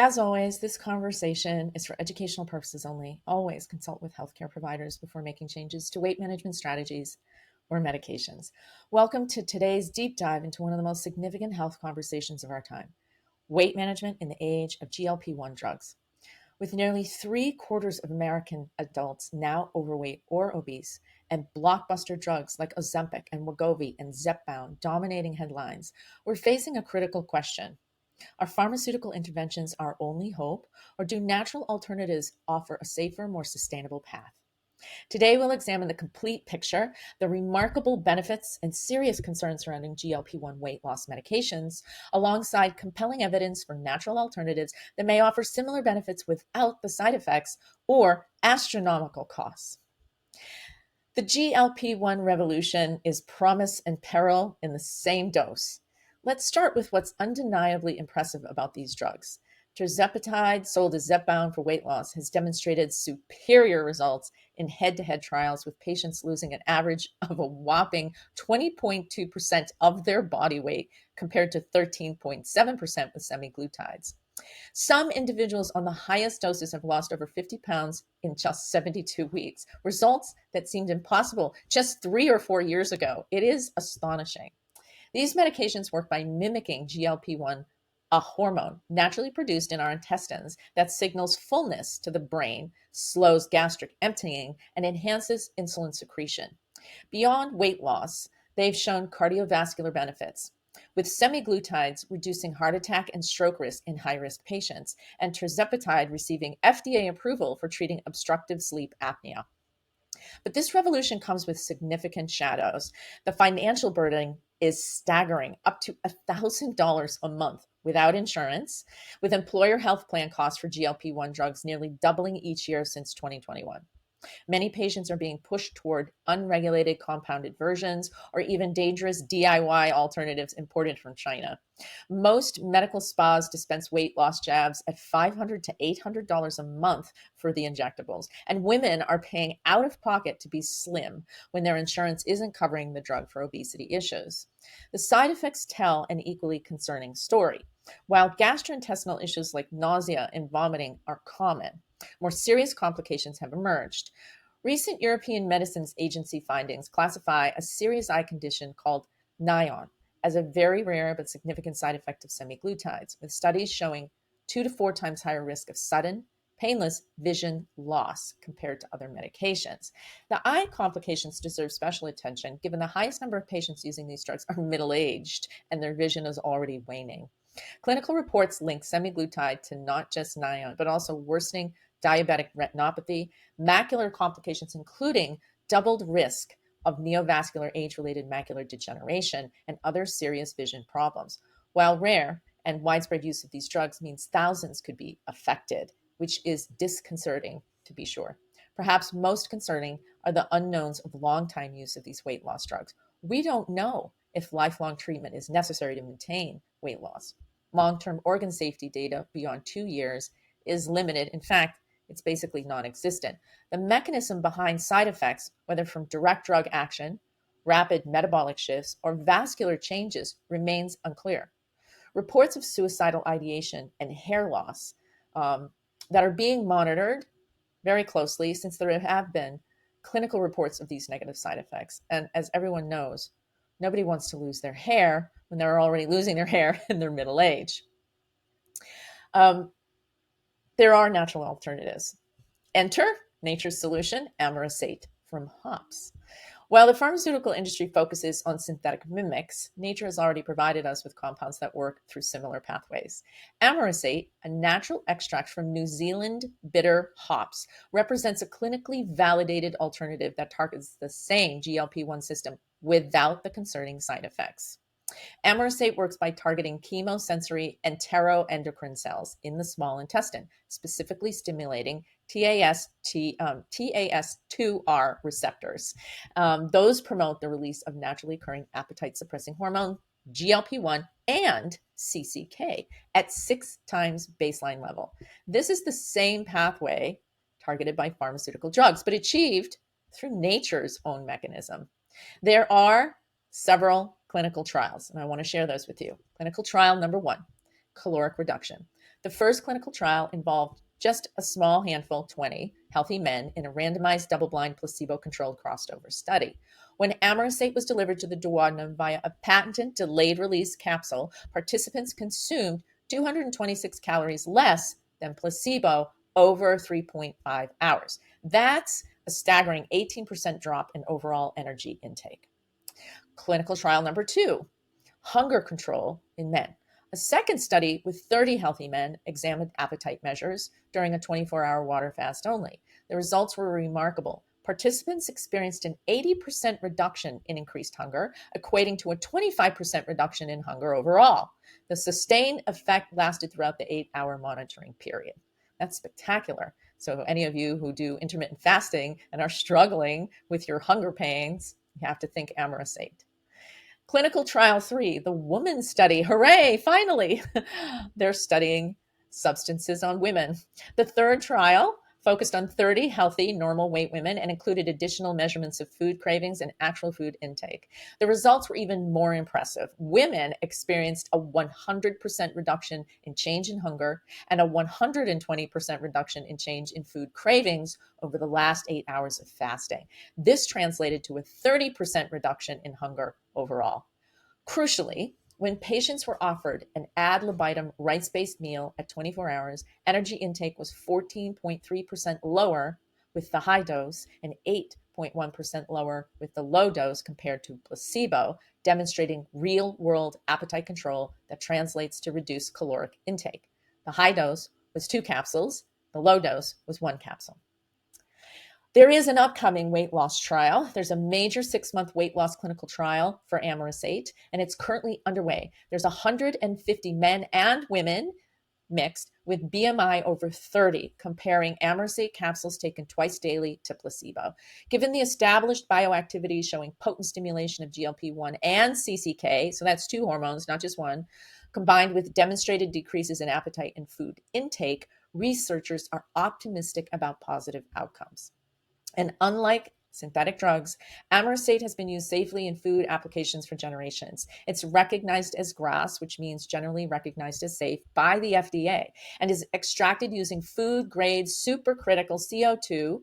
As always, this conversation is for educational purposes only. Always consult with healthcare providers before making changes to weight management strategies or medications. Welcome to today's deep dive into one of the most significant health conversations of our time: weight management in the age of GLP-1 drugs. With nearly 3/4 of American adults now overweight or obese, and blockbuster drugs like Ozempic and Wegovy and Zepbound dominating headlines, we're facing a critical question. Are pharmaceutical interventions our only hope, or do natural alternatives offer a safer, more sustainable path? Today, we'll examine the complete picture, the remarkable benefits and serious concerns surrounding GLP-1 weight loss medications, alongside compelling evidence for natural alternatives that may offer similar benefits without the side effects or astronomical costs. The GLP-1 revolution is promise and peril in the same dose. Let's start with what's undeniably impressive about these drugs. Tirzepatide, sold as Zepbound for weight loss, has demonstrated superior results in head-to-head trials, with patients losing an average of a whopping 20.2% of their body weight compared to 13.7% with semi-glutides. Some individuals on the highest doses have lost over 50 pounds in just 72 weeks, results that seemed impossible just 3 or 4 years ago. It is astonishing. These medications work by mimicking GLP-1, a hormone naturally produced in our intestines that signals fullness to the brain, slows gastric emptying, and enhances insulin secretion. Beyond weight loss, they've shown cardiovascular benefits, with semi-glutides reducing heart attack and stroke risk in high-risk patients, and tirzepatide receiving FDA approval for treating obstructive sleep apnea. But this revolution comes with significant shadows. The financial burden is staggering, up to $1,000 a month without insurance, with employer health plan costs for GLP-1 drugs nearly doubling each year since 2021. Many patients are being pushed toward unregulated compounded versions or even dangerous DIY alternatives imported from China. Most medical spas dispense weight loss jabs at $500 to $800 a month for the injectables, and women are paying out of pocket to be slim when their insurance isn't covering the drug for obesity issues. The side effects tell an equally concerning story. While gastrointestinal issues like nausea and vomiting are common, more serious complications have emerged. Recent European Medicines Agency findings classify a serious eye condition called NION as a very rare but significant side effect of semi-glutides, with studies showing 2 to 4 times higher risk of sudden, painless vision loss compared to other medications. The eye complications deserve special attention, given the highest number of patients using these drugs are middle-aged and their vision is already waning. Clinical reports link semi-glutide to not just NION, but also worsening diabetic retinopathy, macular complications, including doubled risk of neovascular age-related macular degeneration, and other serious vision problems. While rare and widespread use of these drugs means thousands could be affected, which is disconcerting to be sure. Perhaps most concerning are the unknowns of long-time use of these weight loss drugs. We don't know if lifelong treatment is necessary to maintain weight loss. Long-term organ safety data beyond 2 years is limited. In fact, it's basically non-existent. The mechanism behind side effects, whether from direct drug action, rapid metabolic shifts, or vascular changes, remains unclear. Reports of suicidal ideation and hair loss that are being monitored very closely, since there have been clinical reports of these negative side effects. And as everyone knows, nobody wants to lose their hair when they're already losing their hair in their middle age. There are natural alternatives. Enter nature's solution, Amarasate from hops. While the pharmaceutical industry focuses on synthetic mimics, nature has already provided us with compounds that work through similar pathways. Amarasate, a natural extract from New Zealand bitter hops, represents a clinically validated alternative that targets the same GLP-1 system without the concerning side effects. Amarasate works by targeting chemosensory enteroendocrine cells in the small intestine, specifically stimulating TAS2R receptors. Those promote the release of naturally occurring appetite-suppressing hormone, GLP-1, and CCK at 6 times baseline level. This is the same pathway targeted by pharmaceutical drugs, but achieved through nature's own mechanism. There are several clinical trials, and I want to share those with you. Clinical trial number 1, caloric reduction. The first clinical trial involved just a small handful, 20 healthy men, in a randomized double-blind placebo-controlled crossover study. When Amarasate was delivered to the duodenum via a patented delayed-release capsule, participants consumed 226 calories less than placebo over 3.5 hours. That's a staggering 18% drop in overall energy intake. Clinical trial number 2, hunger control in men. A second study with 30 healthy men examined appetite measures during a 24-hour water fast only. The results were remarkable. Participants experienced an 80% reduction in increased hunger, equating to a 25% reduction in hunger overall. The sustained effect lasted throughout the 8-hour monitoring period. That's spectacular. So any of you who do intermittent fasting and are struggling with your hunger pains, you have to think Amarasate. Clinical trial 3, the woman study. Hooray, finally. They're studying substances on women. The third trial focused on 30 healthy, normal weight women and included additional measurements of food cravings and actual food intake. The results were even more impressive. Women experienced a 100% reduction in change in hunger and a 120% reduction in change in food cravings over the last 8 hours of fasting. This translated to a 30% reduction in hunger overall. Crucially, when patients were offered an ad libitum rice-based meal at 24 hours, energy intake was 14.3% lower with the high dose and 8.1% lower with the low dose compared to placebo, demonstrating real-world appetite control that translates to reduced caloric intake. The high dose was 2 capsules, the low dose was 1 capsule. There is an upcoming weight loss trial. There's a major 6-month weight loss clinical trial for Amarasate, and it's currently underway. There's 150 men and women mixed with BMI over 30, comparing Amarasate capsules taken twice daily to placebo. Given the established bioactivity showing potent stimulation of GLP-1 and CCK, so that's 2 hormones, not just one, combined with demonstrated decreases in appetite and food intake, researchers are optimistic about positive outcomes. And unlike synthetic drugs, Amarasate has been used safely in food applications for generations. It's recognized as GRAS, which means generally recognized as safe, by the FDA, and is extracted using food-grade supercritical CO2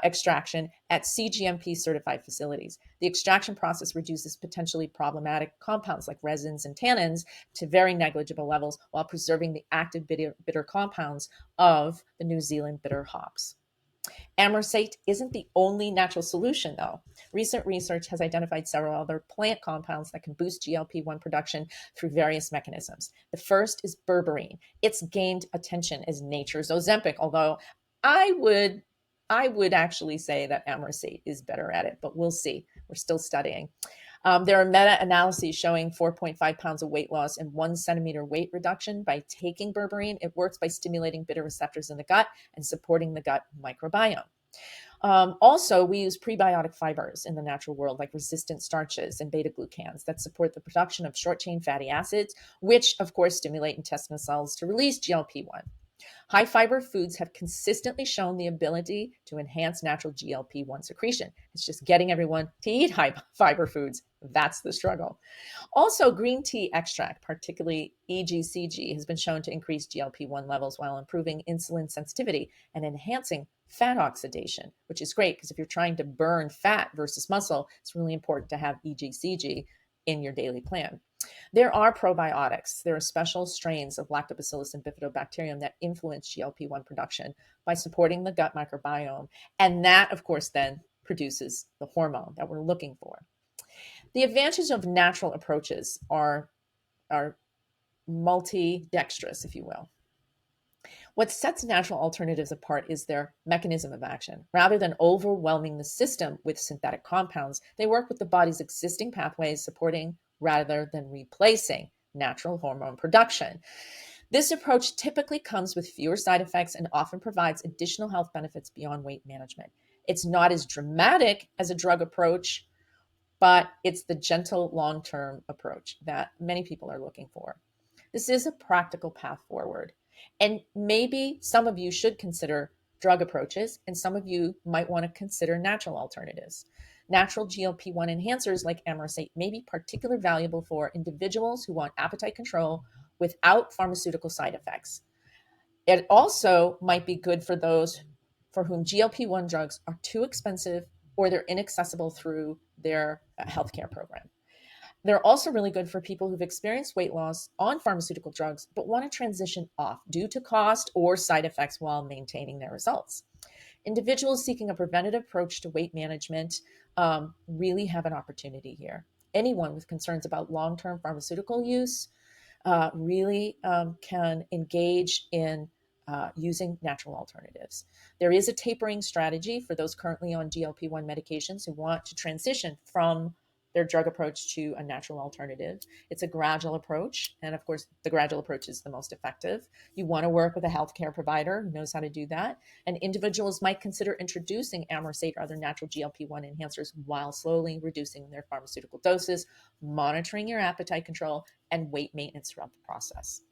extraction at CGMP certified facilities. The extraction process reduces potentially problematic compounds like resins and tannins to very negligible levels while preserving the active bitter compounds of the New Zealand bitter hops. Amarasate isn't the only natural solution, though. Recent research has identified several other plant compounds that can boost GLP-1 production through various mechanisms. The first is berberine. It's gained attention as nature's Ozempic, although I would actually say that Amarasate is better at it, but we'll see. We're still studying. There are meta-analyses showing 4.5 pounds of weight loss and 1 centimeter weight reduction by taking berberine. It works by stimulating bitter receptors in the gut and supporting the gut microbiome. Also, we use prebiotic fibers in the natural world, like resistant starches and beta-glucans that support the production of short-chain fatty acids, which, of course, stimulate intestinal cells to release GLP-1. High fiber foods have consistently shown the ability to enhance natural GLP-1 secretion. It's just getting everyone to eat high fiber foods. That's the struggle. Also, green tea extract, particularly EGCG, has been shown to increase GLP-1 levels while improving insulin sensitivity and enhancing fat oxidation, which is great because if you're trying to burn fat versus muscle, it's really important to have EGCG in your daily plan. There are probiotics. There are special strains of Lactobacillus and bifidobacterium that influence GLP-1 production by supporting the gut microbiome. And that, of course, then produces the hormone that we're looking for. The advantages of natural approaches are multi-dexterous, if you will. What sets natural alternatives apart is their mechanism of action. Rather than overwhelming the system with synthetic compounds, they work with the body's existing pathways, supporting rather than replacing natural hormone production. This approach typically comes with fewer side effects and often provides additional health benefits beyond weight management. It's not as dramatic as a drug approach, but it's the gentle long-term approach that many people are looking for. This is a practical path forward. And maybe some of you should consider drug approaches, and some of you might want to consider natural alternatives. Natural GLP-1 enhancers like Amarasate may be particularly valuable for individuals who want appetite control without pharmaceutical side effects. It also might be good for those for whom GLP-1 drugs are too expensive or they're inaccessible through their healthcare program. They're also really good for people who've experienced weight loss on pharmaceutical drugs but want to transition off due to cost or side effects while maintaining their results. Individuals seeking a preventative approach to weight management really have an opportunity here. Anyone with concerns about long-term pharmaceutical use really can engage in using natural alternatives. There is a tapering strategy for those currently on GLP-1 medications who want to transition from their drug approach to a natural alternative. It's a gradual approach. And of course, the gradual approach is the most effective. You want to work with a healthcare provider who knows how to do that. And individuals might consider introducing Amarasate or other natural GLP-1 enhancers while slowly reducing their pharmaceutical doses, monitoring your appetite control, and weight maintenance throughout the process.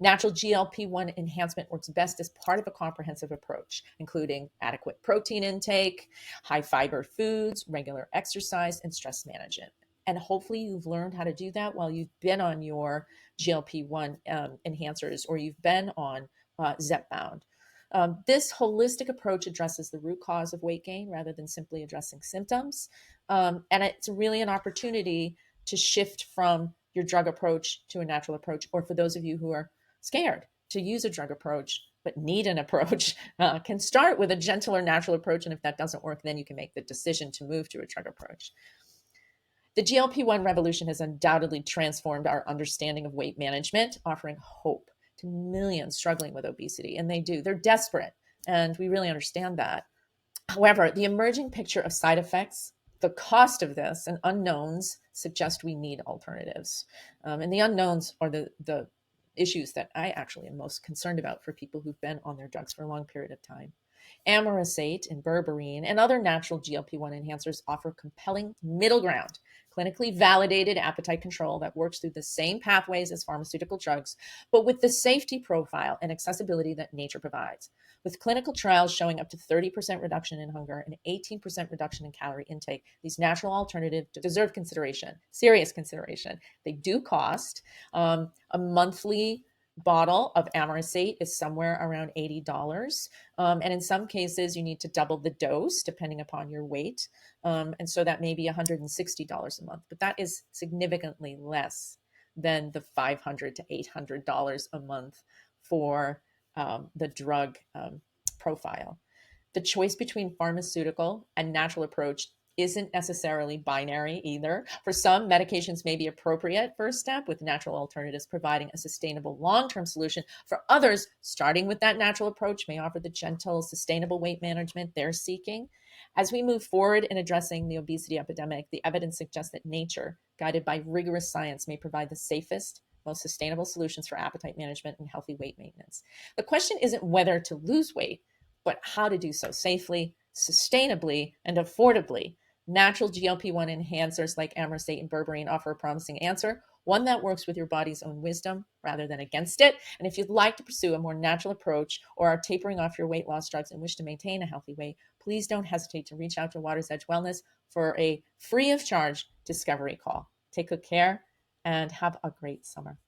Natural GLP-1 enhancement works best as part of a comprehensive approach, including adequate protein intake, high fiber foods, regular exercise, and stress management. And hopefully you've learned how to do that while you've been on your GLP-1 enhancers or you've been on Zepbound. This holistic approach addresses the root cause of weight gain rather than simply addressing symptoms. And it's really an opportunity to shift from your drug approach to a natural approach, or for those of you who are scared to use a drug approach but need an approach, can start with a gentler natural approach. And if that doesn't work, then you can make the decision to move to a drug approach. The GLP-1 revolution has undoubtedly transformed our understanding of weight management, offering hope to millions struggling with obesity. And they do. They're desperate. And we really understand that. However, the emerging picture of side effects, the cost of this, and unknowns suggest we need alternatives. And the unknowns are the issues that I actually am most concerned about for people who've been on their drugs for a long period of time. Amarasate and berberine and other natural GLP-1 enhancers offer compelling middle ground, clinically validated appetite control that works through the same pathways as pharmaceutical drugs, but with the safety profile and accessibility that nature provides. With clinical trials showing up to 30% reduction in hunger and 18% reduction in calorie intake, these natural alternatives deserve consideration, serious consideration. They do cost. A monthly bottle of Amarasate is somewhere around $80. And in some cases, you need to double the dose depending upon your weight. And so that may be $160 a month, but that is significantly less than the $500 to $800 a month for the drug profile. The choice between pharmaceutical and natural approach isn't necessarily binary either. For some, medications may be appropriate first step, with natural alternatives providing a sustainable long-term solution. For others, starting with that natural approach may offer the gentle, sustainable weight management they're seeking. As we move forward in addressing the obesity epidemic, the evidence suggests that nature, guided by rigorous science, may provide the safest, most sustainable solutions for appetite management and healthy weight maintenance. The question isn't whether to lose weight, but how to do so safely, sustainably, and affordably. Natural GLP-1 enhancers like Amarasate and berberine offer a promising answer, one that works with your body's own wisdom rather than against it. And if you'd like to pursue a more natural approach or are tapering off your weight loss drugs and wish to maintain a healthy weight, please don't hesitate to reach out to Water's Edge Wellness for a free of charge discovery call. Take good care and have a great summer.